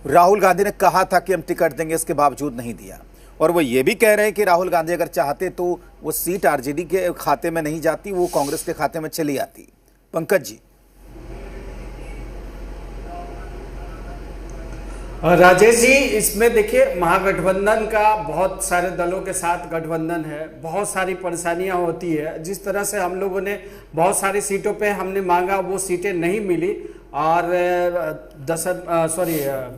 राहुल गांधी ने कहा था कि हम टिकट देंगे, इसके बावजूद नहीं दिया। और वो ये भी कह रहे हैं कि राहुल गांधी अगर चाहते तो वो सीट आरजेडी के खाते में नहीं जाती, वो कांग्रेस के खाते में चली आती। पंकज जी। राजेश जी, इसमें देखिए महागठबंधन का बहुत सारे दलों के साथ गठबंधन है, बहुत सारी परेशानियां होती है। जिस तरह से हम लोगों ने बहुत सारी सीटों पे हमने मांगा, वो सीटें नहीं मिली। और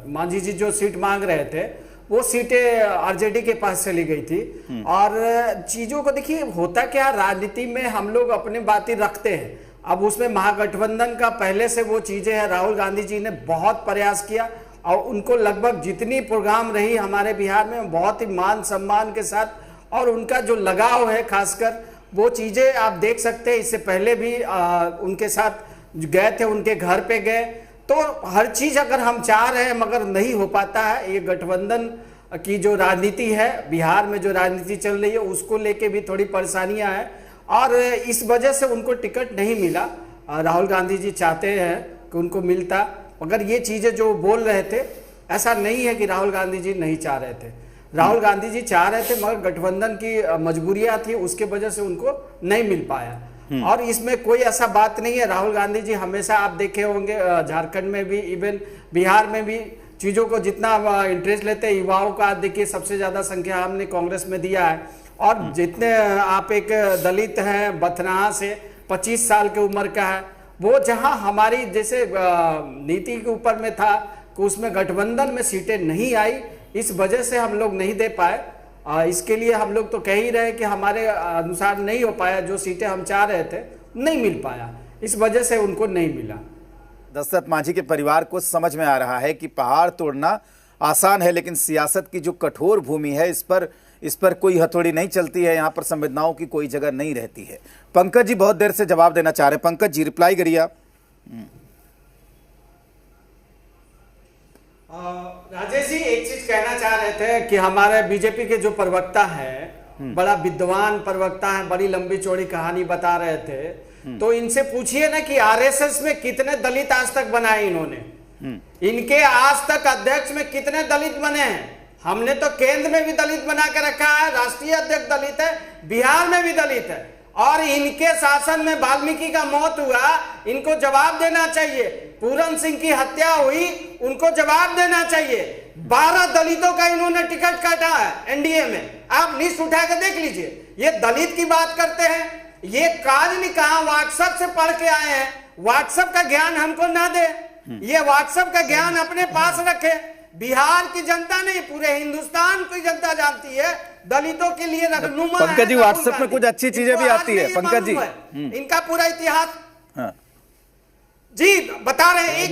मांझी जी जो सीट मांग रहे थे वो सीटें आरजेडी के पास चली गई थी। और चीजों को देखिए, होता क्या, राजनीति में हम लोग अपनी बातें रखते हैं। अब उसमें महागठबंधन का पहले से वो चीजें हैं। राहुल गांधी जी ने बहुत प्रयास किया और उनको लगभग जितनी प्रोग्राम रही हमारे बिहार में, बहुत ही मान सम्मान के साथ, और उनका जो लगाव है खासकर, वो चीजें आप देख सकते हैं। इससे पहले भी उनके साथ गए थे, उनके घर पे गए। तो हर चीज अगर हम चाह रहे हैं मगर नहीं हो पाता है। ये गठबंधन की जो राजनीति है, बिहार में जो राजनीति चल रही है, उसको लेके भी थोड़ी परेशानियां हैं और इस वजह से उनको टिकट नहीं मिला। राहुल गांधी जी चाहते हैं कि उनको मिलता, मगर ये चीजें जो बोल रहे थे, ऐसा नहीं है कि राहुल गांधी जी नहीं चाह रहे थे। राहुल गांधी जी चाह रहे थे, मगर गठबंधन की मजबूरियां थी, उसके वजह से उनको नहीं मिल पाया। और इसमें कोई ऐसा बात नहीं है। राहुल गांधी जी हमेशा, आप देखे होंगे, झारखंड में भी, इवन बिहार में भी चीजों को जितना इंटरेस्ट लेते हैं युवाओं का, देखिए सबसे ज्यादा संख्या हमने कांग्रेस में दिया है। और जितने आप एक दलित हैं बथनाहा से, 25 साल की उम्र का है, वो जहां हमारी जैसे नीति के ऊपर में था कि उसमें गठबंधन में सीटें नहीं आई, इस वजह से हम लोग नहीं दे पाए। इसके लिए हम लोग तो कह ही रहे कि हमारे अनुसार नहीं हो पाया, जो सीटें हम चाह रहे थे नहीं मिल पाया, इस वजह से उनको नहीं मिला। दशरथ मांझी के परिवार को समझ में आ रहा है कि पहाड़ तोड़ना आसान है, लेकिन सियासत की जो कठोर भूमि है, इस पर कोई हथौड़ी नहीं चलती है। यहाँ पर संवेदनाओं की कोई जगह नहीं रहती है। पंकज जी बहुत देर से जवाब देना चाह रहे हैं। पंकज जी रिप्लाई करिए आप। राजेश जी, एक चीज कहना चाह रहे थे कि हमारे बीजेपी के जो प्रवक्ता है, बड़ा विद्वान प्रवक्ता है, बड़ी लंबी चौड़ी कहानी बता रहे थे। तो इनसे पूछिए ना कि आरएसएस में कितने दलित आज तक बनाए इन्होंने, इनके आज तक अध्यक्ष में कितने दलित बने हैं। हमने तो केंद्र में भी दलित बना के रखा है, राष्ट्रीय अध्यक्ष दलित है, बिहार में भी दलित है। और इनके शासन में वाल्मीकि का मौत हुआ, इनको जवाब देना चाहिए। पूरन सिंह की हत्या हुई, उनको जवाब देना चाहिए। 12 दलितों का इन्होंने टिकट काटा है एनडीए में, आप लिस्ट उठा के देख लीजिए। ये दलित की बात करते हैं, ये काज नहीं कहा, व्हाट्सएप से पढ़ के आए हैं। व्हाट्सएप का ज्ञान हमको ना दे, ये व्हाट्सएप का ज्ञान अपने पास रखे। बिहार की जनता नहीं, पूरे हिंदुस्तान की जनता जानती है दलितों के लिए रहनुमा। पंकज जी, व्हाट्सएप में कुछ अच्छी चीजें भी आती है पंकज जी, इनका पूरा इतिहास। जी बता रहे हैं, एक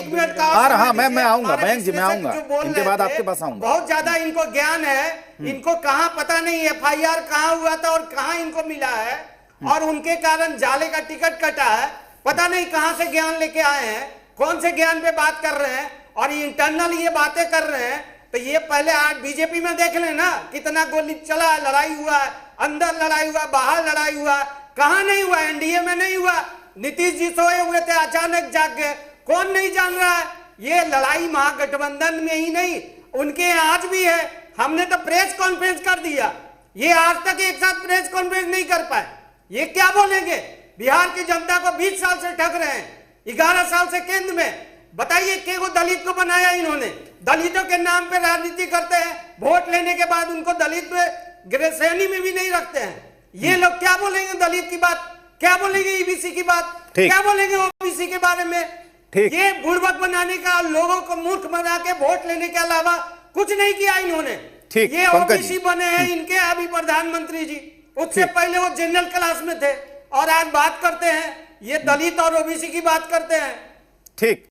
मिनट का। हाँ, मैं आऊंगा मयंक जी, मैं आऊंगा इनके बाद आपके पास आऊंगा। बहुत ज्यादा इनको ज्ञान है, इनको कहाँ पता नहीं एफआईआर कहाँ हुआ था और कहाँ इनको मिला है, और उनके कारण जाले का टिकट कटा है। पता नहीं कहाँ से ज्ञान लेके आए हैं, कौन से ज्ञान पे बात कर रहे हैं, और इंटरनल ये बातें कर रहे हैं। तो ये पहले आज बीजेपी में देख लेना, कितना गोली चला, लड़ाई हुआ, अंदर लड़ाई हुआ, बाहर लड़ाई हुआ, कहाँ नहीं हुआ, एनडीए में नहीं हुआ। नीतीश जी सोए हुए थे, अचानक जाग गए, कौन नहीं जान रहा है। ये लड़ाई महागठबंधन में ही नहीं, उनके आज भी है। हमने तो प्रेस कॉन्फ्रेंस कर दिया, ये आज तक एक साथ प्रेस कॉन्फ्रेंस नहीं कर पाए। ये क्या बोलेंगे, बिहार की जनता को 20 साल से ठग रहे हैं, 11 साल से केंद्र में। बताइए के वो दलित को बनाया इन्होंने, दलितों के नाम पे राजनीति करते हैं, वोट लेने के बाद उनको दलित में श्रेणी में भी नहीं रखते हैं। ये लोग क्या बोलेंगे दलित की बात, क्या बोलेंगे ईबीसी की बात, क्या बोलेंगे ओबीसी के बारे में। ये बुड़बक बनाने का, लोगों को मूर्ख बना के वोट लेने के अलावा कुछ नहीं किया इन्होंने। ये ओबीसी बने हैं इनके अभी प्रधानमंत्री जी, उससे पहले वो जनरल क्लास में थे, और आज बात करते हैं ये दलित और ओबीसी की बात करते हैं। ठीक।